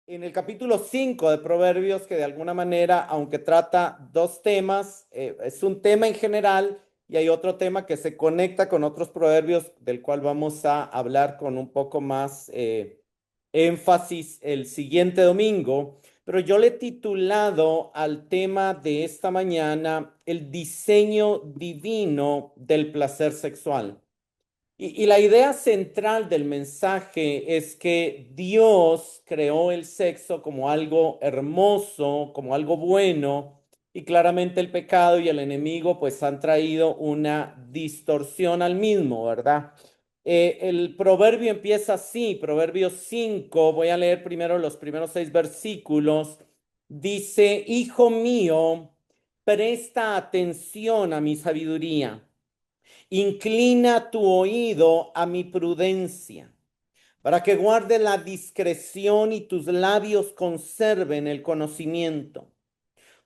en el capítulo 5 de Proverbios, que de alguna manera, aunque trata dos temas, es un tema en general y hay otro tema que se conecta con otros proverbios, del cual vamos a hablar con un poco más énfasis el siguiente domingo. Pero yo le he titulado al tema de esta mañana el diseño divino del placer sexual. Y la idea central del mensaje es que Dios creó el sexo como algo hermoso, como algo bueno, y claramente el pecado y el enemigo pues han traído una distorsión al mismo, ¿verdad? El proverbio empieza así, Proverbios 5. Voy a leer primero los primeros 6 versículos. Dice, Hijo mío, presta atención a mi sabiduría. Inclina tu oído a mi prudencia, para que guarde la discreción y tus labios conserven el conocimiento.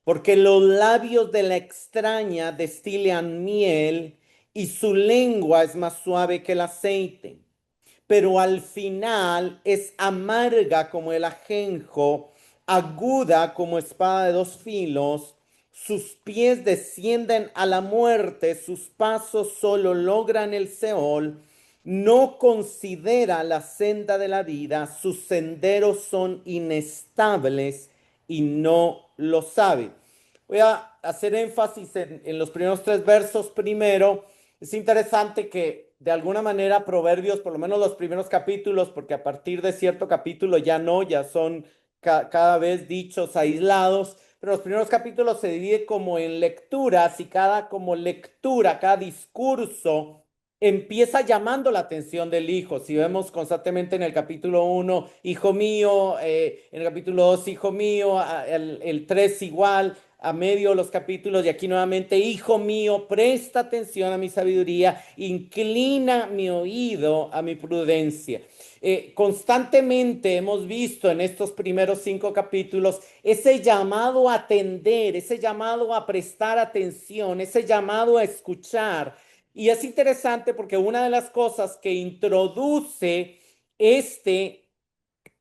Porque los labios de la extraña destilan miel y su lengua es más suave que el aceite, pero al final es amarga como el ajenjo, aguda como espada de dos filos. Sus pies descienden a la muerte, sus pasos solo logran el Seol. No considera la senda de la vida, sus senderos son inestables y no lo sabe. Voy a hacer énfasis en los primeros 3 versos primero. Es interesante que de alguna manera Proverbios, por lo menos los primeros capítulos, porque a partir de cierto capítulo ya no, ya son cada vez dichos aislados, pero los primeros capítulos se divide como en lecturas y cada como lectura, cada discurso empieza llamando la atención del hijo. Si vemos constantemente en el capítulo 1, hijo mío, en el capítulo 2, hijo mío, el 3 igual, a medio de los capítulos, y aquí nuevamente, hijo mío, presta atención a mi sabiduría, inclina mi oído a mi prudencia. Constantemente hemos visto en estos primeros 5 capítulos ese llamado a atender, ese llamado a prestar atención, ese llamado a escuchar. Y es interesante porque una de las cosas que introduce este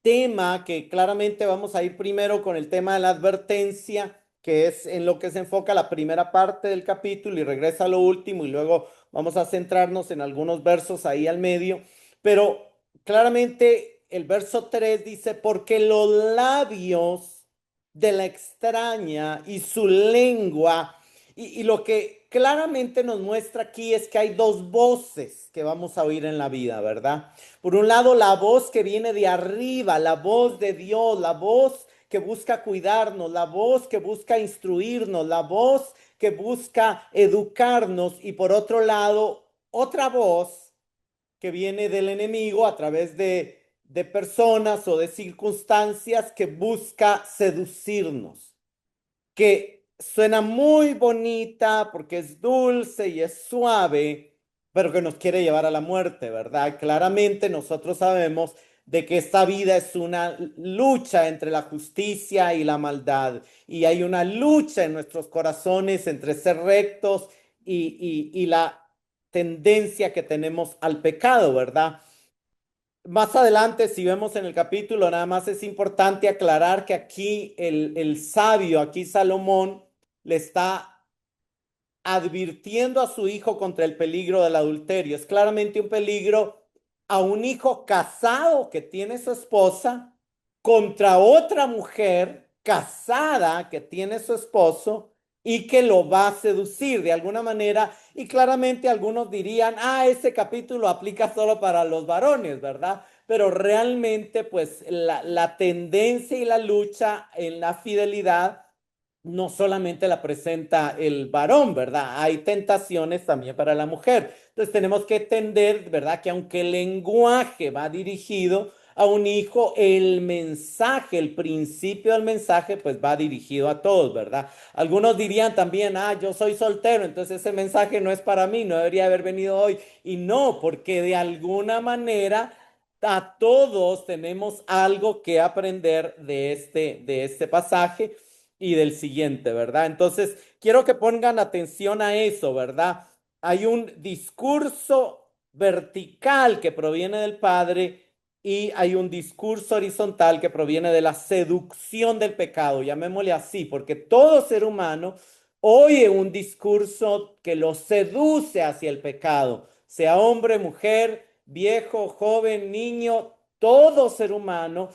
tema, que claramente vamos a ir primero con el tema de la advertencia, que es en lo que se enfoca la primera parte del capítulo y regresa a lo último y luego vamos a centrarnos en algunos versos ahí al medio, pero claramente el verso 3 dice, porque los labios de la extraña y su lengua, y lo que claramente nos muestra aquí es que hay dos voces que vamos a oír en la vida, ¿verdad? Por un lado, la voz que viene de arriba, la voz de Dios, la voz que busca cuidarnos, la voz que busca instruirnos, la voz que busca educarnos, y por otro lado, otra voz que viene del enemigo a través de personas o de circunstancias que busca seducirnos, que suena muy bonita porque es dulce y es suave, pero que nos quiere llevar a la muerte, ¿verdad? Claramente nosotros sabemos de que esta vida es una lucha entre la justicia y la maldad, y hay una lucha en nuestros corazones entre ser rectos y la tendencia que tenemos al pecado, ¿verdad? Más adelante, si vemos en el capítulo, nada más es importante aclarar que aquí el sabio, aquí Salomón, le está advirtiendo a su hijo contra el peligro del adulterio. Es claramente un peligro a un hijo casado que tiene su esposa contra otra mujer casada que tiene su esposo y que lo va a seducir de alguna manera. Y claramente algunos dirían, ah, ese capítulo aplica solo para los varones, ¿verdad? Pero realmente, pues la tendencia y la lucha en la fidelidad no solamente la presenta el varón, ¿verdad? Hay tentaciones también para la mujer. Entonces tenemos que entender, ¿verdad? Que aunque el lenguaje va dirigido a un hijo, el mensaje, el principio del mensaje, pues va dirigido a todos, ¿verdad? Algunos dirían también, ah, yo soy soltero, entonces ese mensaje no es para mí, no debería haber venido hoy. Y no, porque de alguna manera a todos tenemos algo que aprender de este pasaje y del siguiente, ¿verdad? Entonces, quiero que pongan atención a eso, ¿verdad? Hay un discurso vertical que proviene del Padre y hay un discurso horizontal que proviene de la seducción del pecado, llamémosle así, porque todo ser humano oye un discurso que lo seduce hacia el pecado, sea hombre, mujer, viejo, joven, niño, todo ser humano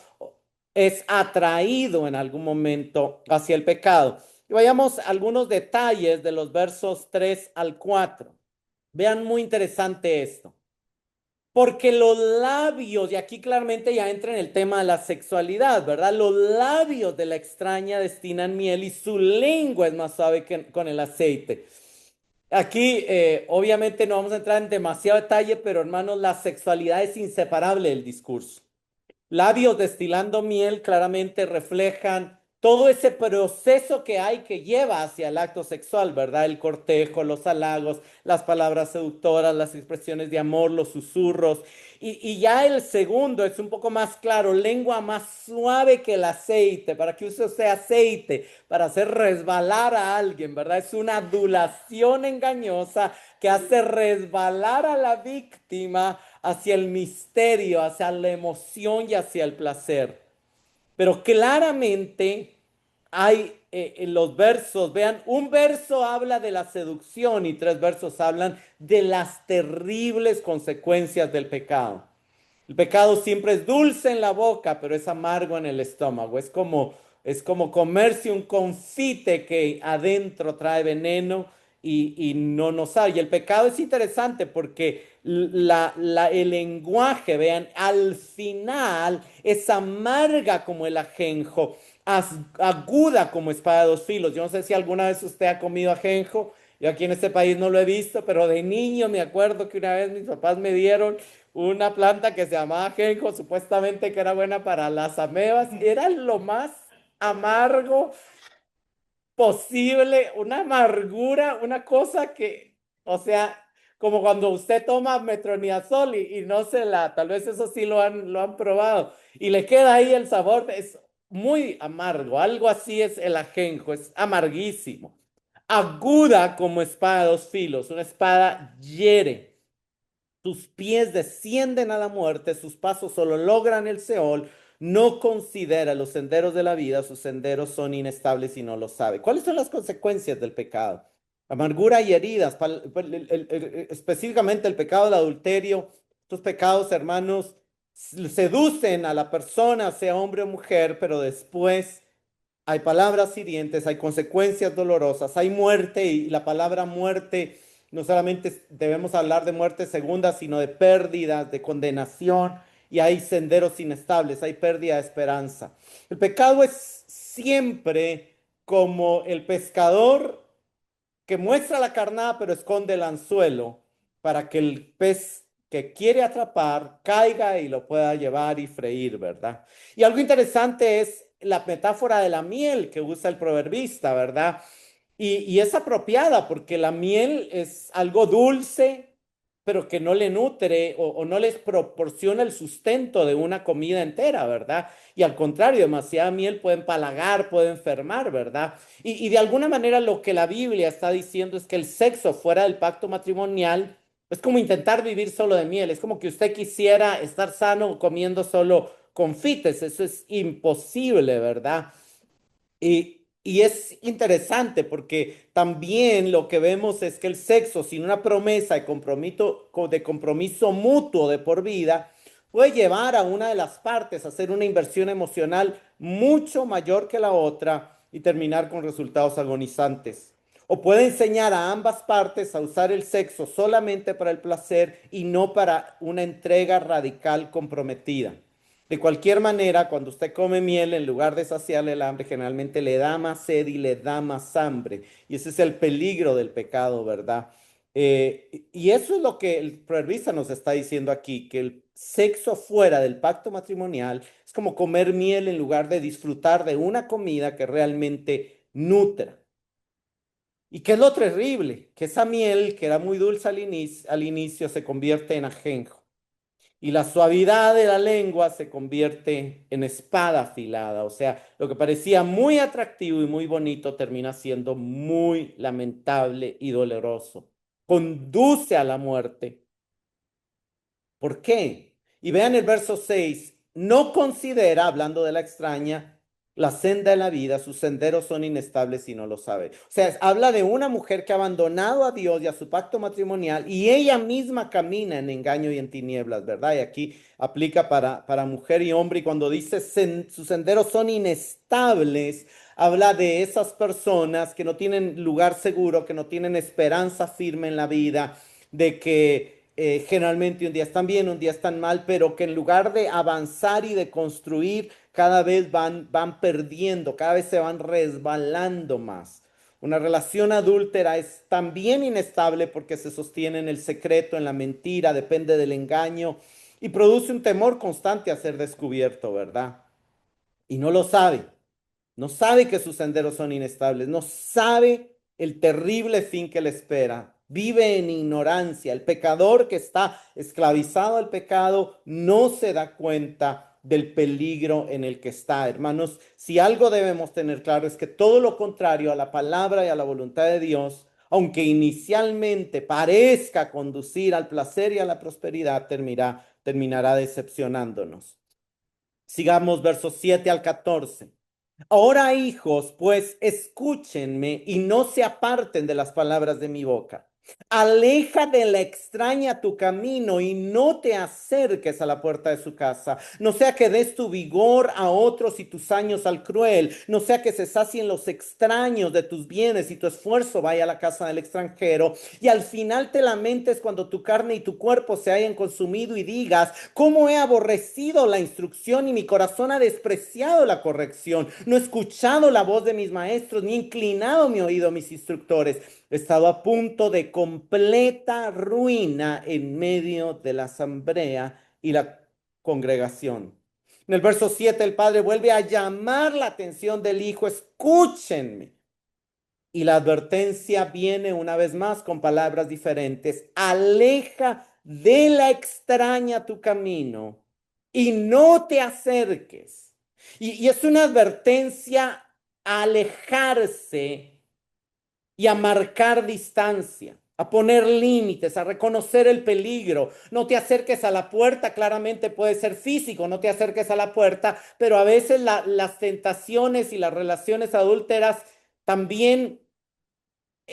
es atraído en algún momento hacia el pecado. Y vayamos a algunos detalles de los versos 3 al 4. Vean muy interesante esto. Porque los labios, y aquí claramente ya entra en el tema de la sexualidad, ¿verdad? Los labios de la extraña destinan miel y su lengua es más suave que con el aceite. Aquí, obviamente, no vamos a entrar en demasiado detalle, pero hermanos, la sexualidad es inseparable del discurso. Labios destilando miel claramente reflejan todo ese proceso que hay que lleva hacia el acto sexual, ¿verdad? El cortejo, los halagos, las palabras seductoras, las expresiones de amor, los susurros. Y ya el segundo es un poco más claro, lengua más suave que el aceite. ¿Para que use usted aceite? Para hacer resbalar a alguien, ¿verdad? Es una adulación engañosa que hace resbalar a la víctima hacia el misterio, hacia la emoción y hacia el placer. Pero claramente hay en los versos, vean, un verso habla de la seducción y tres versos hablan de las terribles consecuencias del pecado. El pecado siempre es dulce en la boca, pero es amargo en el estómago. Es como comerse un confite que adentro trae veneno y no nos sabe. Y el pecado es interesante porque el lenguaje, vean, al final es amarga como el ajenjo, aguda como espada de dos filos. Yo no sé si alguna vez usted ha comido ajenjo. Yo aquí en este país no lo he visto, pero de niño me acuerdo que una vez mis papás me dieron una planta que se llamaba ajenjo, supuestamente que era buena para las amebas. Era lo más amargo posible, una amargura, una cosa que, o sea, como cuando usted toma metronidazol y no se la, tal vez eso sí lo han probado, y le queda ahí el sabor, es muy amargo, algo así es el ajenjo, es amarguísimo. Aguda como espada de dos filos, una espada hiere. Sus pies descienden a la muerte, sus pasos solo logran el Seol, no considera los senderos de la vida, sus senderos son inestables y no lo sabe. ¿Cuáles son las consecuencias del pecado? Amargura y heridas, específicamente el pecado del adulterio. Estos pecados, hermanos, seducen a la persona, sea hombre o mujer, pero después hay palabras hirientes, hay consecuencias dolorosas, hay muerte y la palabra muerte, no solamente debemos hablar de muerte segunda, sino de pérdidas, de condenación y hay senderos inestables, hay pérdida de esperanza. El pecado es siempre como el pescador que muestra la carnada pero esconde el anzuelo para que el pez que quiere atrapar caiga y lo pueda llevar y freír, ¿verdad? Y algo interesante es la metáfora de la miel que usa el proverbista, ¿verdad? Y es apropiada porque la miel es algo dulce, pero que no le nutre o no les proporciona el sustento de una comida entera, ¿verdad? Y al contrario, demasiada miel puede empalagar, puede enfermar, ¿verdad? Y de alguna manera lo que la Biblia está diciendo es que el sexo fuera del pacto matrimonial es como intentar vivir solo de miel, es como que usted quisiera estar sano comiendo solo confites, eso es imposible, ¿verdad? Y es interesante porque también lo que vemos es que el sexo sin una promesa de compromiso mutuo de por vida puede llevar a una de las partes a hacer una inversión emocional mucho mayor que la otra y terminar con resultados agonizantes. O puede enseñar a ambas partes a usar el sexo solamente para el placer y no para una entrega radical comprometida. De cualquier manera, cuando usted come miel, en lugar de saciarle el hambre, generalmente le da más sed y le da más hambre. Y ese es el peligro del pecado, ¿verdad? Y eso es lo que el proverbista nos está diciendo aquí, que el sexo fuera del pacto matrimonial es como comer miel en lugar de disfrutar de una comida que realmente nutra. ¿Y qué es lo terrible? Que esa miel, que era muy dulce al inicio, se convierte en ajenjo. Y la suavidad de la lengua se convierte en espada afilada. O sea, lo que parecía muy atractivo y muy bonito termina siendo muy lamentable y doloroso. Conduce a la muerte. ¿Por qué? Y vean el verso 6, no considera, hablando de la extraña, la senda de la vida, sus senderos son inestables y no lo sabe. O sea, habla de una mujer que ha abandonado a Dios y a su pacto matrimonial y ella misma camina en engaño y en tinieblas, ¿verdad? Y aquí aplica para mujer y hombre y cuando dice sus senderos son inestables, habla de esas personas que no tienen lugar seguro, que no tienen esperanza firme en la vida, de que generalmente un día están bien, un día están mal, pero que en lugar de avanzar y de construir, cada vez van perdiendo, cada vez se van resbalando más. Una relación adúltera es también inestable porque se sostiene en el secreto, en la mentira, depende del engaño y produce un temor constante a ser descubierto, ¿verdad? Y no lo sabe. No sabe que sus senderos son inestables, no sabe el terrible fin que le espera. Vive en ignorancia. El pecador que está esclavizado al pecado no se da cuenta del peligro en el que está. Hermanos, si algo debemos tener claro es que todo lo contrario a la palabra y a la voluntad de Dios, aunque inicialmente parezca conducir al placer y a la prosperidad, terminará decepcionándonos. Sigamos versos 7 al 14. Ahora, hijos, pues escúchenme y no se aparten de las palabras de mi boca. Aleja de la extraña tu camino y no te acerques a la puerta de su casa. No sea que des tu vigor a otros y tus años al cruel. No sea que se sacien los extraños de tus bienes y tu esfuerzo vaya a la casa del extranjero. Y al final te lamentes cuando tu carne y tu cuerpo se hayan consumido y digas, ¿cómo he aborrecido la instrucción y mi corazón ha despreciado la corrección? No he escuchado la voz de mis maestros, ni inclinado mi oído a mis instructores. He estado a punto de completa ruina en medio de la asamblea y la congregación. En el verso 7 el padre vuelve a llamar la atención del hijo, escúchenme. Y la advertencia viene una vez más con palabras diferentes. Aleja de la extraña tu camino y no te acerques. Y es una advertencia a alejarse y a marcar distancia, a poner límites, a reconocer el peligro. No te acerques a la puerta, claramente puede ser físico, no te acerques a la puerta, pero a veces las tentaciones y las relaciones adúlteras también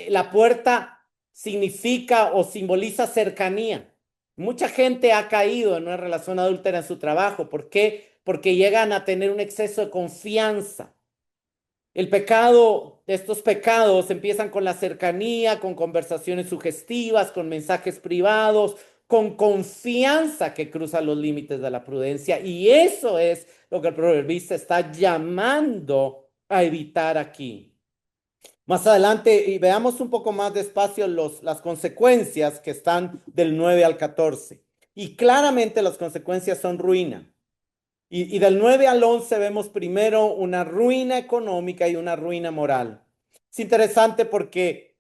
la puerta significa o simboliza cercanía. Mucha gente ha caído en una relación adúltera en su trabajo. ¿Por qué? Porque llegan a tener un exceso de confianza. El pecado, estos pecados empiezan con la cercanía, con conversaciones sugestivas, con mensajes privados, con confianza que cruza los límites de la prudencia. Y eso es lo que el proverbista está llamando a evitar aquí. Más adelante, y veamos un poco más despacio las consecuencias que están del 9 al 14. Y claramente las consecuencias son ruina. Y del 9 al 11 vemos primero una ruina económica y una ruina moral. Es interesante porque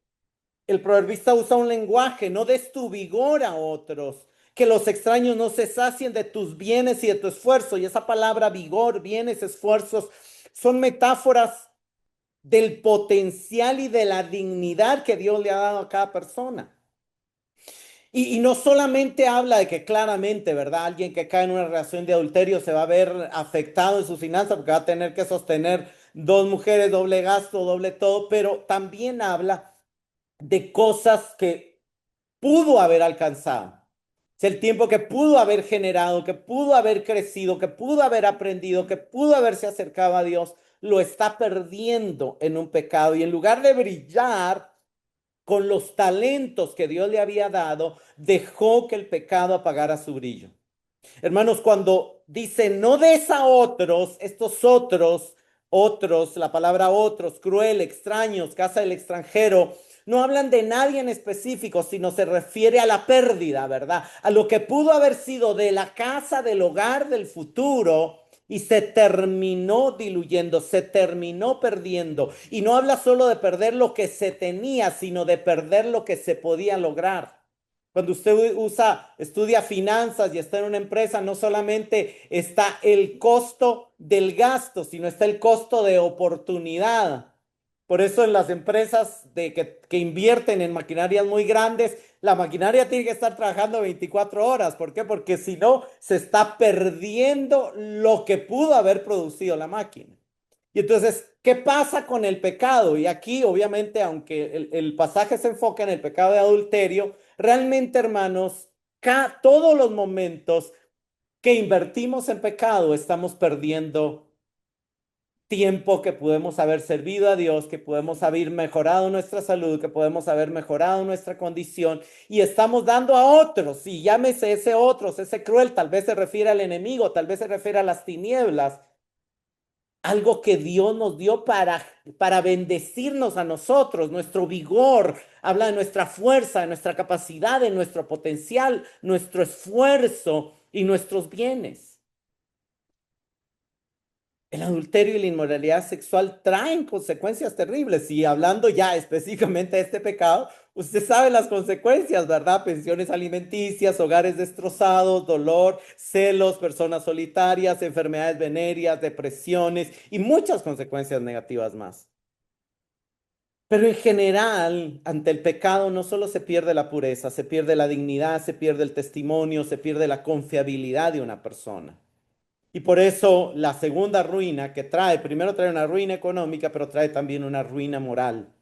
el proverbista usa un lenguaje, no des tu vigor a otros, que los extraños no se sacien de tus bienes y de tu esfuerzo. Y esa palabra vigor, bienes, esfuerzos, son metáforas del potencial y de la dignidad que Dios le ha dado a cada persona. Y no solamente habla de que claramente, ¿verdad? Alguien que cae en una relación de adulterio se va a ver afectado en sus finanzas porque va a tener que sostener dos mujeres, doble gasto, doble todo, pero también habla de cosas que pudo haber alcanzado. Es el tiempo que pudo haber generado, que pudo haber crecido, que pudo haber aprendido, que pudo haberse acercado a Dios, lo está perdiendo en un pecado. Y en lugar de brillar con los talentos que Dios le había dado, dejó que el pecado apagara su brillo. Hermanos, cuando dice no des a otros, estos otros, la palabra otros, cruel, extraños, casa del extranjero, no hablan de nadie en específico, sino se refiere a la pérdida, ¿verdad? A lo que pudo haber sido de la casa, del hogar, del futuro, y se terminó diluyendo, se terminó perdiendo. Y no habla solo de perder lo que se tenía, sino de perder lo que se podía lograr. Cuando usted estudia finanzas y está en una empresa, no solamente está el costo del gasto, sino está el costo de oportunidad. Por eso en las empresas que invierten en maquinarias muy grandes, la maquinaria tiene que estar trabajando 24 horas. ¿Por qué? Porque si no, se está perdiendo lo que pudo haber producido la máquina. Y entonces, ¿qué pasa con el pecado? Y aquí, obviamente, aunque el pasaje se enfoca en el pecado de adulterio, realmente, hermanos, todos los momentos que invertimos en pecado, estamos perdiendo tiempo que podemos haber servido a Dios, que podemos haber mejorado nuestra salud, que podemos haber mejorado nuestra condición y estamos dando a otros, y llámese ese otros, ese cruel, tal vez se refiere al enemigo, tal vez se refiere a las tinieblas, algo que Dios nos dio para bendecirnos a nosotros, nuestro vigor, habla de nuestra fuerza, de nuestra capacidad, de nuestro potencial, nuestro esfuerzo y nuestros bienes. El adulterio y la inmoralidad sexual traen consecuencias terribles. Y hablando ya específicamente de este pecado, usted sabe las consecuencias, ¿verdad? Pensiones alimenticias, hogares destrozados, dolor, celos, personas solitarias, enfermedades venéreas, depresiones y muchas consecuencias negativas más. Pero en general, ante el pecado no solo se pierde la pureza, se pierde la dignidad, se pierde el testimonio, se pierde la confiabilidad de una persona. Y por eso la segunda ruina que trae, primero trae una ruina económica, pero trae también una ruina moral.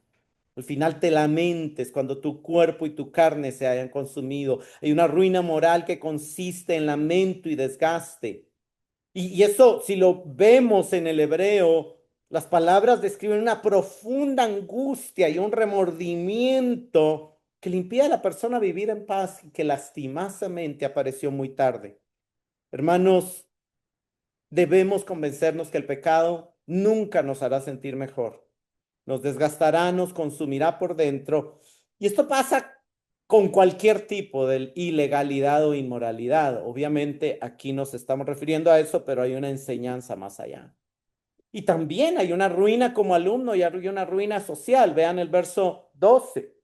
Al final te lamentes cuando tu cuerpo y tu carne se hayan consumido. Hay una ruina moral que consiste en lamento y desgaste. Y eso, si lo vemos en el hebreo, las palabras describen una profunda angustia y un remordimiento que le impide a la persona vivir en paz y que lastimosamente apareció muy tarde. Hermanos, debemos convencernos que el pecado nunca nos hará sentir mejor. Nos desgastará, nos consumirá por dentro. Y esto pasa con cualquier tipo de ilegalidad o inmoralidad. Obviamente aquí nos estamos refiriendo a eso, pero hay una enseñanza más allá. Y también hay una ruina como alumno y hay una ruina social. Vean el verso 12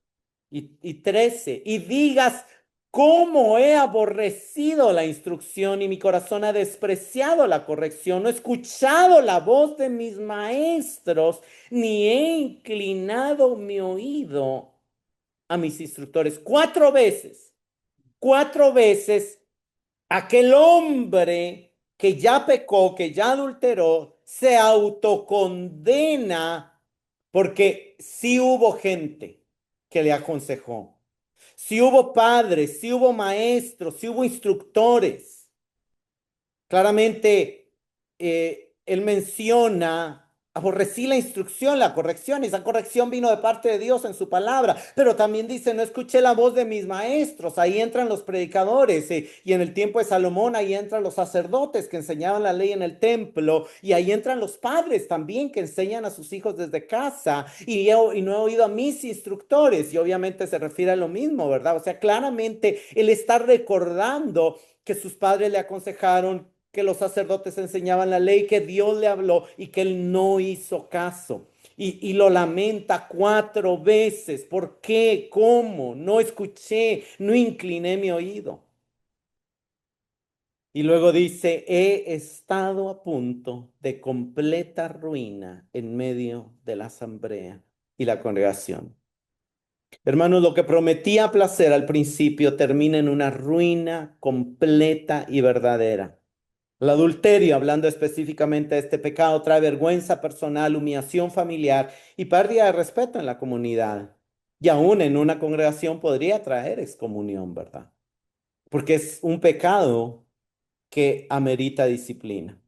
y 13, y digas, cómo he aborrecido la instrucción y mi corazón ha despreciado la corrección, no he escuchado la voz de mis maestros, ni he inclinado mi oído a mis instructores. Cuatro veces aquel hombre que ya pecó, que ya adulteró, se autocondena porque sí hubo gente que le aconsejó. Si hubo padres, si hubo maestros, si hubo instructores. Claramente, él menciona, aborrecí la instrucción, la corrección, y esa corrección vino de parte de Dios en su palabra, pero también dice, no escuché la voz de mis maestros, ahí entran los predicadores, y en el tiempo de Salomón ahí entran los sacerdotes que enseñaban la ley en el templo, y ahí entran los padres también que enseñan a sus hijos desde casa, y no he oído a mis instructores, y obviamente se refiere a lo mismo, ¿verdad? O sea, claramente él está recordando que sus padres le aconsejaron, que los sacerdotes enseñaban la ley, que Dios le habló y que él no hizo caso. Y lo lamenta cuatro veces. ¿Por qué? ¿Cómo? No escuché, no incliné mi oído. Y luego dice, he estado a punto de completa ruina en medio de la asamblea y la congregación. Hermanos, lo que prometía placer al principio termina en una ruina completa y verdadera. El adulterio, hablando específicamente de este pecado, trae vergüenza personal, humillación familiar y pérdida de respeto en la comunidad. Y aún en una congregación podría traer excomunión, ¿verdad? Porque es un pecado que amerita disciplina.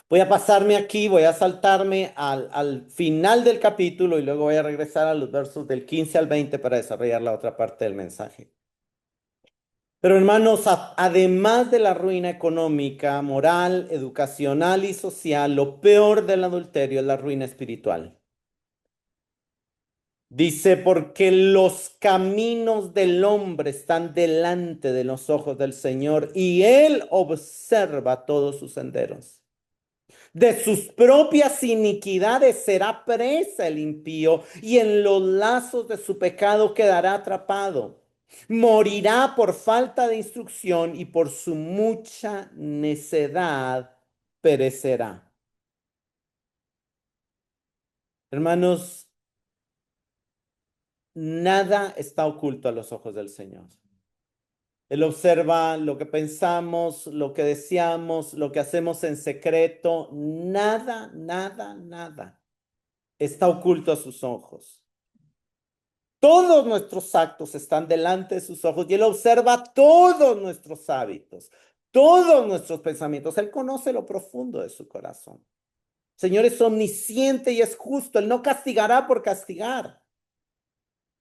Voy a pasarme aquí, voy a saltarme al final del capítulo y luego voy a regresar a los versos del 15 al 20 para desarrollar la otra parte del mensaje. Pero hermanos, además de la ruina económica, moral, educacional y social, lo peor del adulterio es la ruina espiritual. Dice, porque los caminos del hombre están delante de los ojos del Señor y Él observa todos sus senderos. De sus propias iniquidades será presa el impío y en los lazos de su pecado quedará atrapado. Morirá por falta de instrucción y por su mucha necedad perecerá. Hermanos, nada está oculto a los ojos del Señor. Él observa lo que pensamos, lo que deseamos, lo que hacemos en secreto. Nada, nada, nada está oculto a sus ojos. Todos nuestros actos están delante de sus ojos y Él observa todos nuestros hábitos, todos nuestros pensamientos. Él conoce lo profundo de su corazón. Señor es omnisciente y es justo. Él no castigará por castigar.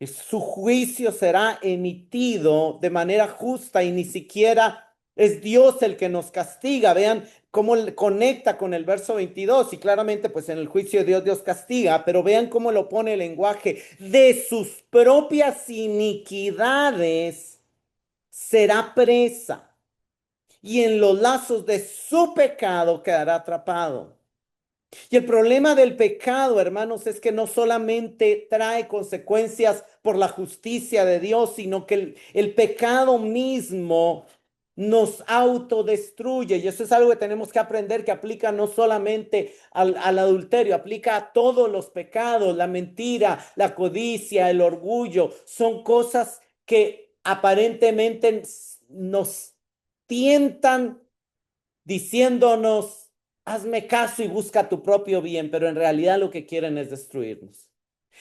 Su juicio será emitido de manera justa y ni siquiera es Dios el que nos castiga. Vean cómo conecta con el verso 22 y claramente pues en el juicio de Dios Dios castiga, pero vean cómo lo pone el lenguaje. De sus propias iniquidades será presa y en los lazos de su pecado quedará atrapado. Y el problema del pecado, hermanos, es que no solamente trae consecuencias por la justicia de Dios, sino que el pecado mismo nos autodestruye. Y eso es algo que tenemos que aprender, que aplica no solamente al adulterio, aplica a todos los pecados, la mentira, la codicia, el orgullo. Son cosas que aparentemente nos tientan diciéndonos, hazme caso y busca tu propio bien, pero en realidad lo que quieren es destruirnos.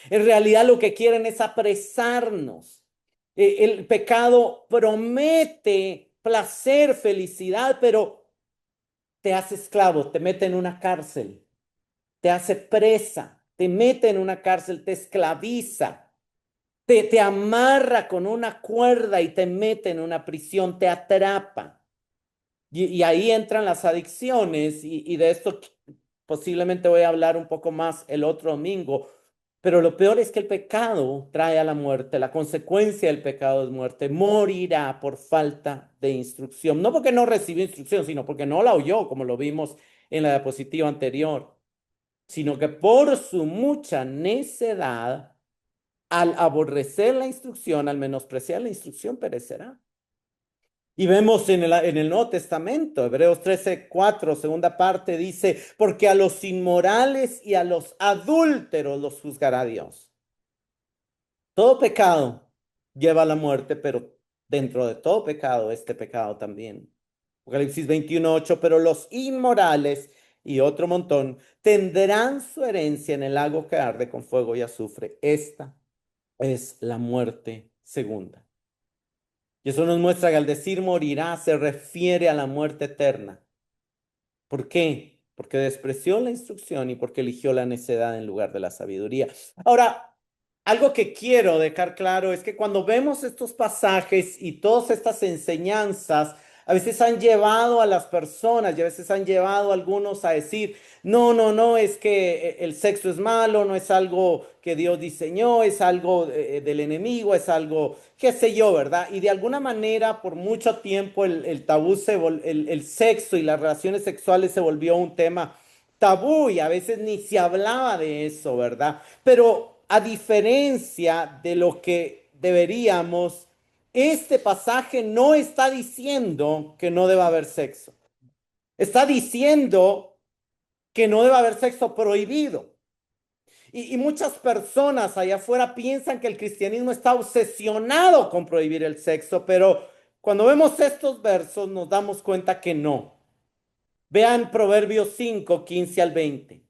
En realidad lo que quieren es apresarnos. El pecado promete placer, felicidad, pero te hace esclavo, te mete en una cárcel, te hace presa, te mete en una cárcel, te esclaviza, te amarra con una cuerda y te mete en una prisión, te atrapa. Y ahí entran las adicciones y de esto posiblemente voy a hablar un poco más el otro domingo, pero lo peor es que el pecado trae a la muerte, la consecuencia del pecado es muerte, morirá por falta de instrucción, no porque no recibió instrucción, sino porque no la oyó, como lo vimos en la diapositiva anterior, sino que por su mucha necedad, al aborrecer la instrucción, al menospreciar la instrucción, perecerá. Y vemos en el Nuevo Testamento, Hebreos 13:4, segunda parte, dice, porque a los inmorales y a los adúlteros los juzgará Dios. Todo pecado lleva a la muerte, pero dentro de todo pecado, este pecado también. Apocalipsis 21:8, pero los inmorales y otro montón tendrán su herencia en el lago que arde con fuego y azufre. Esta es la muerte segunda. Y eso nos muestra que al decir morirá se refiere a la muerte eterna. ¿Por qué? Porque despreció la instrucción y porque eligió la necedad en lugar de la sabiduría. Ahora, algo que quiero dejar claro es que cuando vemos estos pasajes y todas estas enseñanzas, a veces han llevado a las personas y a veces han llevado a algunos a decir, no, no, no, es que el sexo es malo, no es algo que Dios diseñó, es algo del enemigo, es algo, qué sé yo, ¿verdad? Y de alguna manera, por mucho tiempo, el tabú, el sexo y las relaciones sexuales se volvió un tema tabú y a veces ni se hablaba de eso, ¿verdad? Pero a diferencia de lo que deberíamos, este pasaje no está diciendo que no deba haber sexo. Está diciendo que no debe haber sexo prohibido. Y muchas personas allá afuera piensan que el cristianismo está obsesionado con prohibir el sexo, pero cuando vemos estos versos nos damos cuenta que no. Vean Proverbios 5:15 al 20.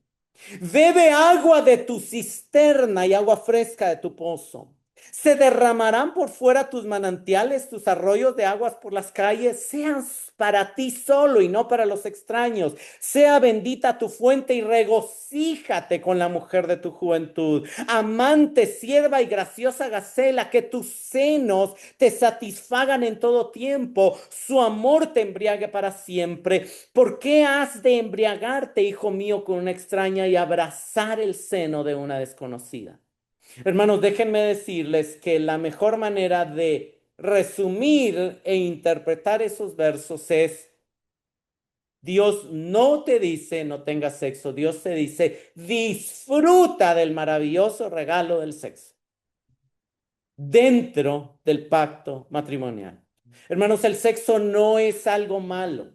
Bebe agua de tu cisterna y agua fresca de tu pozo. Se derramarán por fuera tus manantiales, tus arroyos de aguas por las calles, sean para ti solo y no para los extraños. Sea bendita tu fuente y regocíjate con la mujer de tu juventud. Amante, sierva y graciosa Gacela, que tus senos te satisfagan en todo tiempo, su amor te embriague para siempre. ¿Por qué has de embriagarte, hijo mío, con una extraña y abrazar el seno de una desconocida? Hermanos, déjenme decirles que la mejor manera de resumir e interpretar esos versos es, Dios no te dice no tengas sexo, Dios te dice disfruta del maravilloso regalo del sexo dentro del pacto matrimonial. Hermanos, el sexo no es algo malo.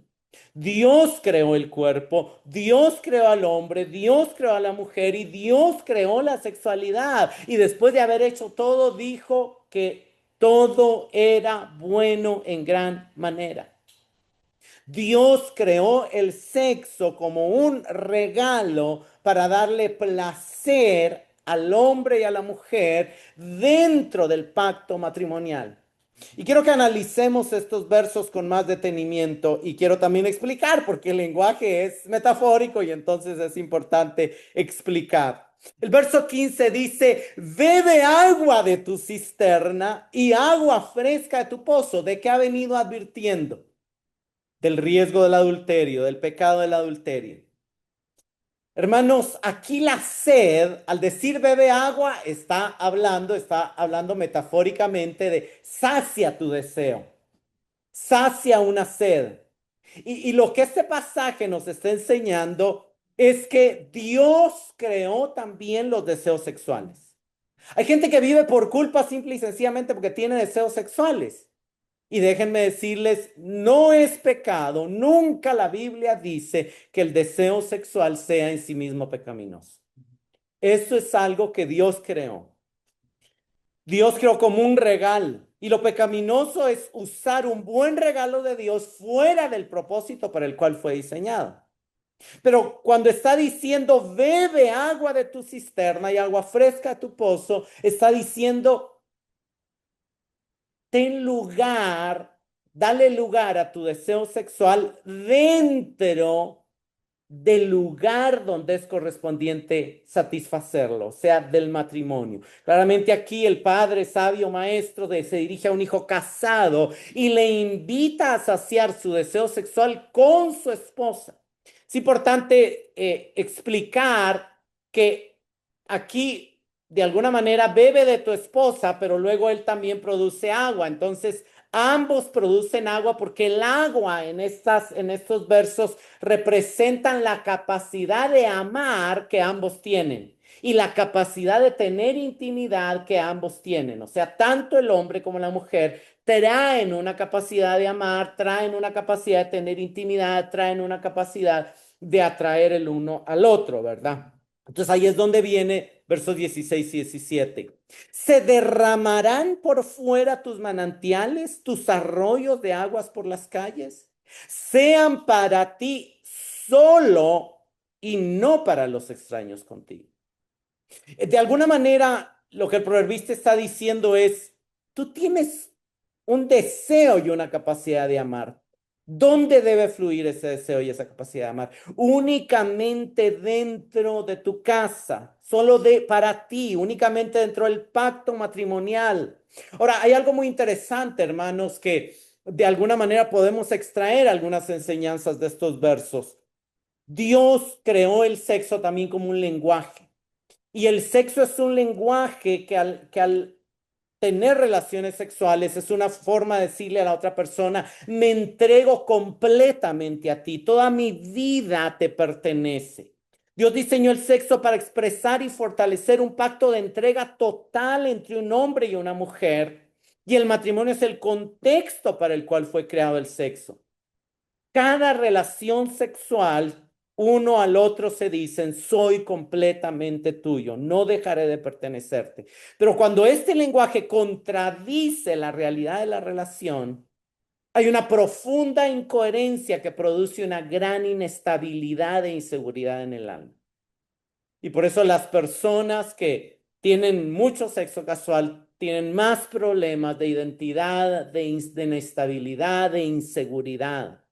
Dios creó el cuerpo, Dios creó al hombre, Dios creó a la mujer y Dios creó la sexualidad. Y después de haber hecho todo, dijo que todo era bueno en gran manera. Dios creó el sexo como un regalo para darle placer al hombre y a la mujer dentro del pacto matrimonial. Y quiero que analicemos estos versos con más detenimiento y quiero también explicar porque el lenguaje es metafórico y entonces es importante explicar. El verso 15 dice, bebe agua de tu cisterna y agua fresca de tu pozo. ¿De qué ha venido advirtiendo? Del riesgo del adulterio, del pecado del adulterio. Hermanos, aquí la sed, al decir bebe agua, está hablando metafóricamente de sacia tu deseo, sacia una sed. Y lo que este pasaje nos está enseñando es que Dios creó también los deseos sexuales. Hay gente que vive por culpa simple y sencillamente porque tiene deseos sexuales. Y déjenme decirles, no es pecado, nunca la Biblia dice que el deseo sexual sea en sí mismo pecaminoso. Eso es algo que Dios creó. Dios creó como un regalo. Y lo pecaminoso es usar un buen regalo de Dios fuera del propósito para el cual fue diseñado. Pero cuando está diciendo, bebe agua de tu cisterna y agua fresca de tu pozo, está diciendo, ten lugar, dale lugar a tu deseo sexual dentro del lugar donde es correspondiente satisfacerlo, o sea, del matrimonio. Claramente aquí el padre sabio maestro se dirige a un hijo casado y le invita a saciar su deseo sexual con su esposa. Es importante explicar que aquí de alguna manera bebe de tu esposa, pero luego él también produce agua. Entonces, ambos producen agua porque el agua en estos versos representan la capacidad de amar que ambos tienen y la capacidad de tener intimidad que ambos tienen. O sea, tanto el hombre como la mujer traen una capacidad de amar, traen una capacidad de tener intimidad, traen una capacidad de atraer el uno al otro, ¿verdad? Entonces ahí es donde viene versos 16 y 17. Se derramarán por fuera tus manantiales, tus arroyos de aguas por las calles. Sean para ti solo y no para los extraños contigo. De alguna manera, lo que el proverbista está diciendo es, tú tienes un deseo y una capacidad de amar. ¿Dónde debe fluir ese deseo y esa capacidad de amar? Únicamente dentro de tu casa, solo para ti, únicamente dentro del pacto matrimonial. Ahora, hay algo muy interesante, hermanos, que de alguna manera podemos extraer algunas enseñanzas de estos versos. Dios creó el sexo también como un lenguaje. Y el sexo es un lenguaje que al tener relaciones sexuales es una forma de decirle a la otra persona, me entrego completamente a ti, toda mi vida te pertenece. Dios diseñó el sexo para expresar y fortalecer un pacto de entrega total entre un hombre y una mujer. Y el matrimonio es el contexto para el cual fue creado el sexo. Cada relación sexual, uno al otro se dicen, soy completamente tuyo, no dejaré de pertenecerte. Pero cuando este lenguaje contradice la realidad de la relación, hay una profunda incoherencia que produce una gran inestabilidad e inseguridad en el alma. Y por eso las personas que tienen mucho sexo casual tienen más problemas de identidad, de inestabilidad, de inseguridad.